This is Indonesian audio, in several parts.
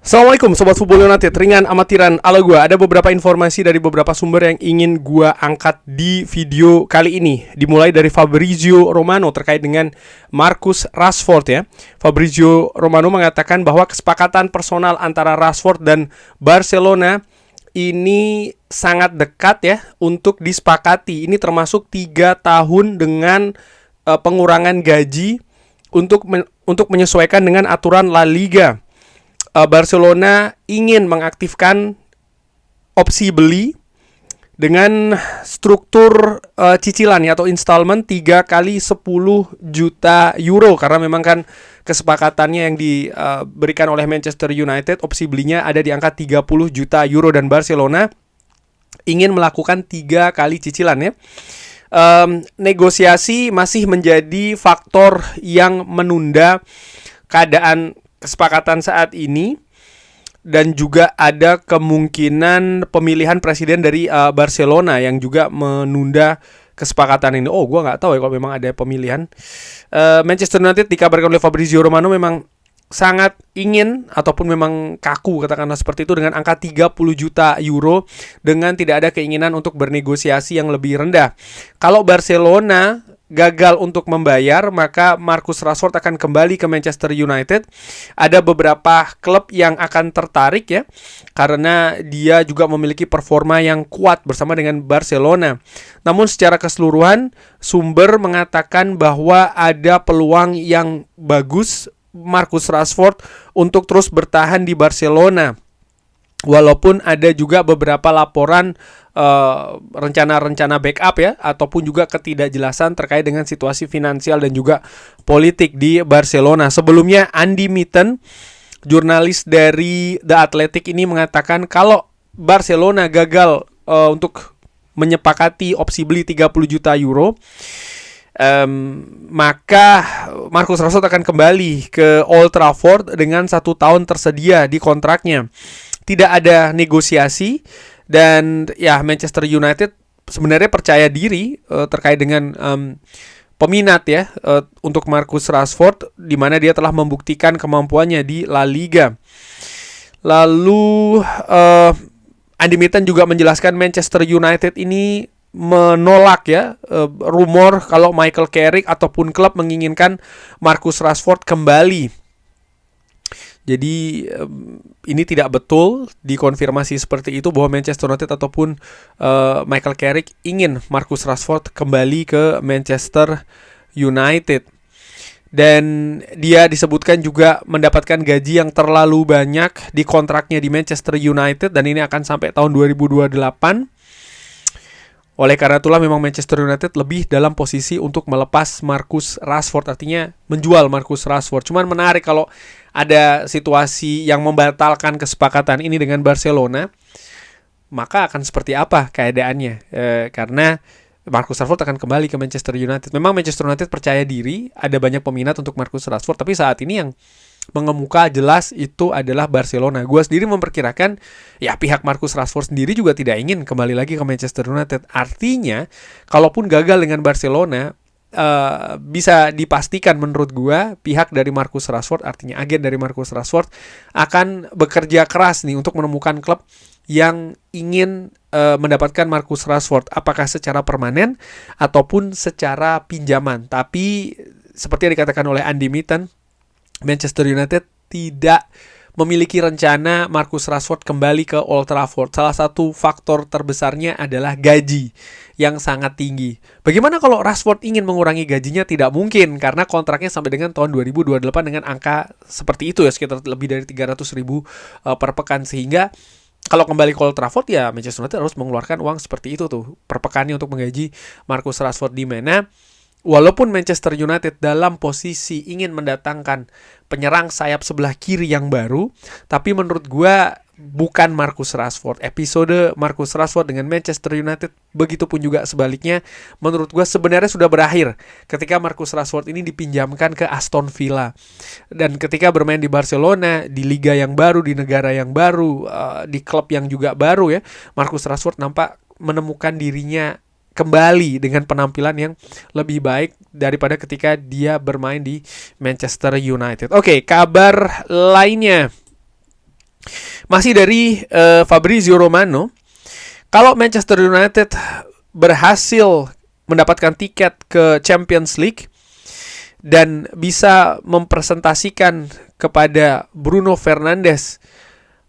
Assalamualaikum Sobat Football United, ringan amatiran ala gua. Ada beberapa informasi dari beberapa sumber yang ingin gua angkat di video kali ini. Dimulai dari Fabrizio Romano terkait dengan Marcus Rashford ya. Fabrizio Romano mengatakan bahwa kesepakatan personal antara Rashford dan Barcelona ini sangat dekat ya untuk disepakati. Ini termasuk 3 tahun dengan pengurangan gaji untuk menyesuaikan dengan aturan La Liga. Barcelona ingin mengaktifkan opsi beli dengan struktur cicilan ya, atau installment 3 kali 10 juta euro, karena memang kan kesepakatannya yang diberikan oleh Manchester United, opsi belinya ada di angka 30 juta euro dan Barcelona ingin melakukan 3 kali cicilan ya. Negosiasi masih menjadi faktor yang menunda keadaan kesepakatan saat ini, dan juga ada kemungkinan pemilihan presiden dari Barcelona yang juga menunda kesepakatan ini. Oh, gue nggak tahu ya kalau memang ada pemilihan. Manchester United dikabarkan oleh Fabrizio Romano memang sangat ingin ataupun memang kaku, katakanlah seperti itu, dengan angka 30 juta euro dengan tidak ada keinginan untuk bernegosiasi yang lebih rendah. Kalau Barcelona gagal untuk membayar, maka Marcus Rashford akan kembali ke Manchester United. Ada beberapa klub yang akan tertarik ya, karena dia juga memiliki performa yang kuat bersama dengan Barcelona. Namun secara keseluruhan, sumber mengatakan bahwa ada peluang yang bagus Marcus Rashford untuk terus bertahan di Barcelona. Walaupun ada juga beberapa laporan rencana-rencana backup ya, ataupun juga ketidakjelasan terkait dengan situasi finansial dan juga politik di Barcelona. Sebelumnya Andy Mitten, jurnalis dari The Athletic ini mengatakan kalau Barcelona gagal untuk menyepakati opsi beli 30 juta euro, maka Marcus Rashford akan kembali ke Old Trafford dengan 1 tahun tersedia di kontraknya. Tidak ada negosiasi, dan ya Manchester United sebenarnya percaya diri terkait dengan peminat ya untuk Marcus Rashford, di mana dia telah membuktikan kemampuannya di La Liga. Lalu Andy Mitten juga menjelaskan Manchester United ini menolak ya rumor kalau Michael Carrick ataupun klub menginginkan Marcus Rashford kembali. Jadi ini tidak betul dikonfirmasi seperti itu bahwa Manchester United ataupun Michael Carrick ingin Marcus Rashford kembali ke Manchester United. Dan dia disebutkan juga mendapatkan gaji yang terlalu banyak di kontraknya di Manchester United, dan ini akan sampai tahun 2028. Oleh karena itulah memang Manchester United lebih dalam posisi untuk melepas Marcus Rashford, artinya menjual Marcus Rashford. Cuman menarik kalau ada situasi yang membatalkan kesepakatan ini dengan Barcelona, maka akan seperti apa keadaannya? Karena Marcus Rashford akan kembali ke Manchester United. Memang Manchester United percaya diri, ada banyak peminat untuk Marcus Rashford, tapi saat ini yang mengemuka jelas itu adalah Barcelona. Gue sendiri memperkirakan ya pihak Marcus Rashford sendiri juga tidak ingin kembali lagi ke Manchester United. Artinya kalaupun gagal dengan Barcelona, bisa dipastikan menurut gue pihak dari Marcus Rashford, artinya agen dari Marcus Rashford, akan bekerja keras nih untuk menemukan klub yang ingin mendapatkan Marcus Rashford, apakah secara permanen ataupun secara pinjaman. Tapi seperti yang dikatakan oleh Andy Mitten, Manchester United tidak memiliki rencana Marcus Rashford kembali ke Old Trafford. Salah satu faktor terbesarnya adalah gaji yang sangat tinggi. Bagaimana kalau Rashford ingin mengurangi gajinya? Tidak mungkin, karena kontraknya sampai dengan tahun 2028 dengan angka seperti itu ya, sekitar lebih dari 300.000 per pekan. Sehingga kalau kembali ke Old Trafford ya Manchester United harus mengeluarkan uang seperti itu tuh per pekannya untuk menggaji Marcus Rashford, di mana walaupun Manchester United dalam posisi ingin mendatangkan penyerang sayap sebelah kiri yang baru, tapi menurut gue bukan Marcus Rashford. Episode Marcus Rashford dengan Manchester United, begitupun juga sebaliknya, menurut gue sebenarnya sudah berakhir ketika Marcus Rashford ini dipinjamkan ke Aston Villa. Dan ketika bermain di Barcelona, di liga yang baru, di negara yang baru, di klub yang juga baru ya, Marcus Rashford nampak menemukan dirinya kembali dengan penampilan yang lebih baik daripada ketika dia bermain di Manchester United. Oke, kabar lainnya. Masih dari Fabrizio Romano, kalau Manchester United berhasil mendapatkan tiket ke Champions League dan bisa mempresentasikan kepada Bruno Fernandes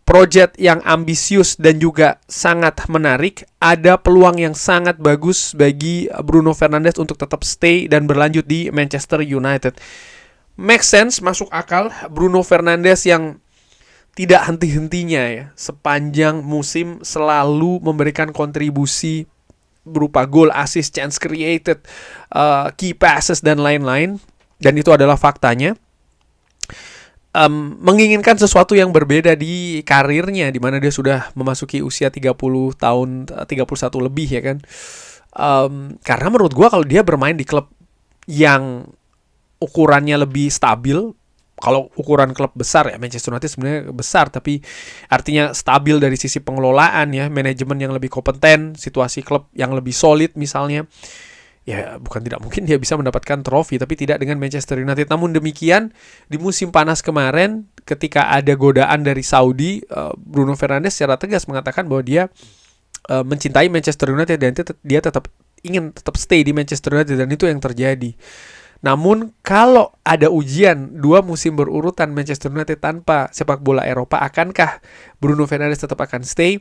project yang ambisius dan juga sangat menarik, ada peluang yang sangat bagus bagi Bruno Fernandes untuk tetap stay dan berlanjut di Manchester United. Make sense, masuk akal. Bruno Fernandes yang tidak henti-hentinya ya, sepanjang musim selalu memberikan kontribusi berupa gol, assist, chance created, key passes dan lain-lain, dan itu adalah faktanya. Menginginkan sesuatu yang berbeda di karirnya, di mana dia sudah memasuki usia 30 tahun, 31 lebih ya kan. Karena menurut gue kalau dia bermain di klub yang ukurannya lebih stabil, kalau ukuran klub besar ya, Manchester United sebenarnya besar, tapi artinya stabil dari sisi pengelolaan ya, manajemen yang lebih kompeten, situasi klub yang lebih solid misalnya, ya bukan tidak mungkin dia bisa mendapatkan trofi, tapi tidak dengan Manchester United. Namun demikian, di musim panas kemarin ketika ada godaan dari Saudi, Bruno Fernandes secara tegas mengatakan bahwa dia mencintai Manchester United dan dia tetap ingin tetap stay di Manchester United, dan itu yang terjadi. Namun kalau ada ujian 2 musim berurutan Manchester United tanpa sepak bola Eropa, akankah Bruno Fernandes tetap akan stay?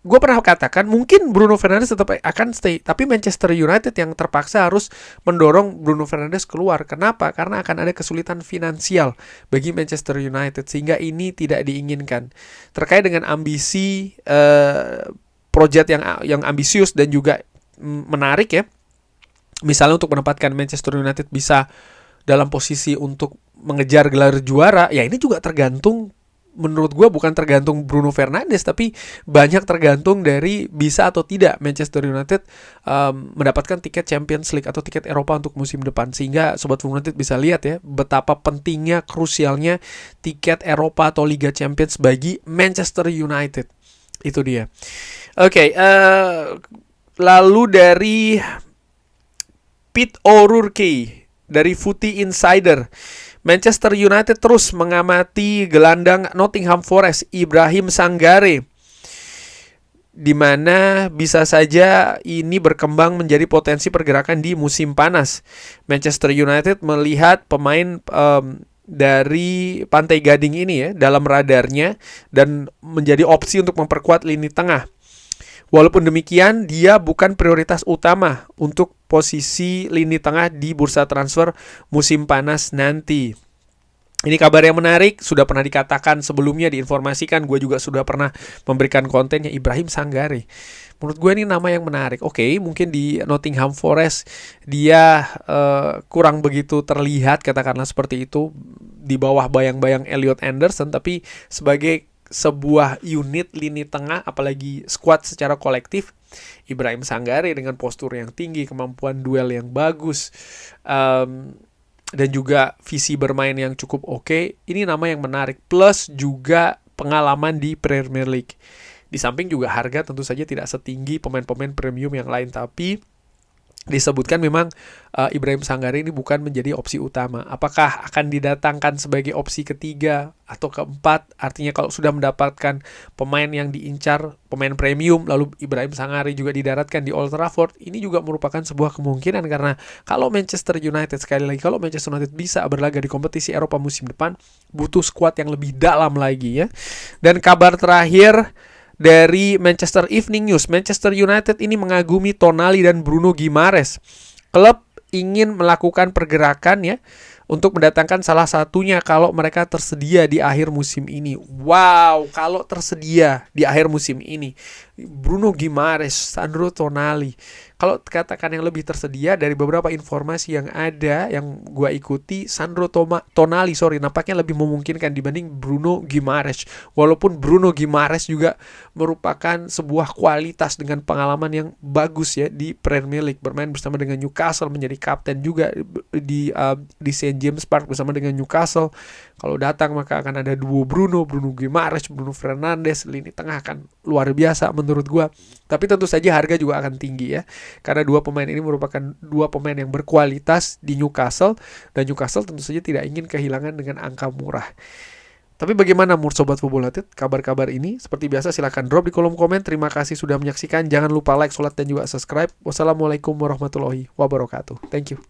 Gue pernah katakan mungkin Bruno Fernandes tetap akan stay, tapi Manchester United yang terpaksa harus mendorong Bruno Fernandes keluar. Kenapa? Karena akan ada kesulitan finansial bagi Manchester United, sehingga ini tidak diinginkan. Terkait dengan ambisi project yang ambisius dan juga menarik ya, misalnya untuk menempatkan Manchester United bisa dalam posisi untuk mengejar gelar juara, ya ini juga tergantung, menurut gue bukan tergantung Bruno Fernandes, tapi banyak tergantung dari bisa atau tidak Manchester United mendapatkan tiket Champions League atau tiket Eropa untuk musim depan. Sehingga Sobat United bisa lihat ya betapa pentingnya, krusialnya tiket Eropa atau Liga Champions bagi Manchester United. Itu dia. Oke, lalu dari Pete O'Rourke dari Footy Insider, Manchester United terus mengamati gelandang Nottingham Forest Ibrahim Sangaré, di mana bisa saja ini berkembang menjadi potensi pergerakan di musim panas. Manchester United melihat pemain dari Pantai Gading ini ya dalam radarnya dan menjadi opsi untuk memperkuat lini tengah. Walaupun demikian, dia bukan prioritas utama untuk posisi lini tengah di bursa transfer musim panas nanti. Ini kabar yang menarik, sudah pernah dikatakan sebelumnya, diinformasikan, gue juga sudah pernah memberikan kontennya. Ibrahim Sangaré, menurut gue ini nama yang menarik. Oke, mungkin di Nottingham Forest dia kurang begitu terlihat, katakanlah seperti itu, di bawah bayang-bayang Elliot Anderson, tapi sebagai sebuah unit lini tengah, apalagi squad secara kolektif, Ibrahim Sangaré dengan postur yang tinggi, kemampuan duel yang bagus, dan juga visi bermain yang cukup oke, ini nama yang menarik. Plus juga pengalaman di Premier League. Di samping juga harga tentu saja tidak setinggi pemain-pemain premium yang lain, tapi disebutkan memang Ibrahim Sangaré ini bukan menjadi opsi utama. Apakah akan didatangkan sebagai opsi ketiga atau keempat? Artinya kalau sudah mendapatkan pemain yang diincar, pemain premium, lalu Ibrahim Sangaré juga didaratkan di Old Trafford, ini juga merupakan sebuah kemungkinan. Karena kalau Manchester United, sekali lagi, kalau Manchester United bisa berlaga di kompetisi Eropa musim depan, butuh skuad yang lebih dalam lagi ya. Dan kabar terakhir dari Manchester Evening News, Manchester United ini mengagumi Tonali dan Bruno Guimaraes. Klub ingin melakukan pergerakan ya untuk mendatangkan salah satunya kalau mereka tersedia di akhir musim ini. Wow, kalau tersedia di akhir musim ini, Bruno Guimaraes, Sandro Tonali. Kalau katakan yang lebih tersedia, dari beberapa informasi yang ada, yang gua ikuti, Sandro Tonali nampaknya lebih memungkinkan dibanding Bruno Guimaraes. Walaupun Bruno Guimaraes juga merupakan sebuah kualitas dengan pengalaman yang bagus ya di Premier League, bermain bersama dengan Newcastle, menjadi kapten juga di St. James Park bersama dengan Newcastle. Kalau datang maka akan ada duo Bruno Guimaraes, Bruno Fernandes, lini tengah akan luar biasa menurut gua. Tapi tentu saja harga juga akan tinggi ya, karena dua pemain ini merupakan dua pemain yang berkualitas di Newcastle, dan Newcastle tentu saja tidak ingin kehilangan dengan angka murah. Tapi bagaimana menurut Sobat Football United kabar-kabar ini? Seperti biasa silahkan drop di kolom komen. Terima kasih sudah menyaksikan. Jangan lupa like, sholat, dan juga subscribe. Wassalamualaikum warahmatullahi wabarakatuh. Thank you.